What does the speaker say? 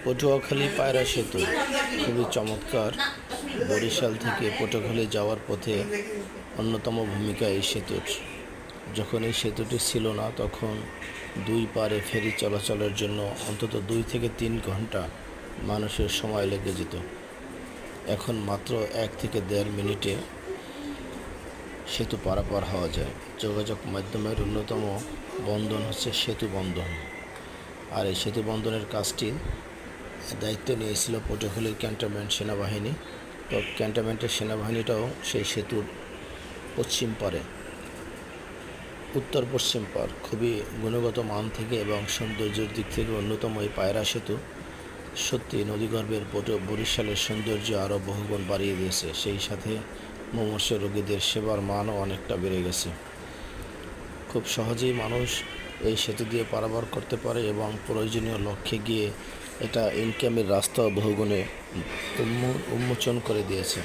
পটুয়াখালী পায়রা সেতু খুবই চমৎকার। বরিশাল থেকে পটুয়াখালী যাওয়ার পথে অন্যতম ভূমিকা এই সেতুর। যখন এই সেতুটি ছিল না তখন দুই পারে ফেরি চলাচলের জন্য অন্তত 2 থেকে 3 ঘন্টা মানুষের সময় লেগে যেত। এখন মাত্র 1 থেকে 1.5 মিনিটে সেতু পারাপার হওয়া যায়। যোগাযোগ মাধ্যমের অন্যতম বন্ধন হচ্ছে সেতু বন্ধন। আর এই সেতু বন্ধনের কাজটি দায়িত্ব নিয়েছিল পটুয়াখালীর ক্যান্টনমেন্ট সেনাবাহিনী। তো ক্যান্টনমেন্টের সেনাবাহিনীটাও সেই সেতুর পশ্চিম পারে, উত্তর পশ্চিম পার, খুবই গুণগত মান থেকে এবং সৌন্দর্যের দিক থেকে অন্যতম এই পায়রা সেতু সত্যি নদীগর্ভের বরিশালের সৌন্দর্য আরও বহুগুণ বাড়িয়ে দিয়েছে। সেই সাথে মুমূর্ষ রোগীদের সেবার মানও অনেকটা বেড়ে গেছে। খুব সহজেই মানুষ এই সেতু দিয়ে পারাপার করতে পারে এবং প্রয়োজনীয় লক্ষ্যে গিয়ে এটা ইনকামের রাস্তাও বহুগুণে উন্মোচন করে দিয়েছে।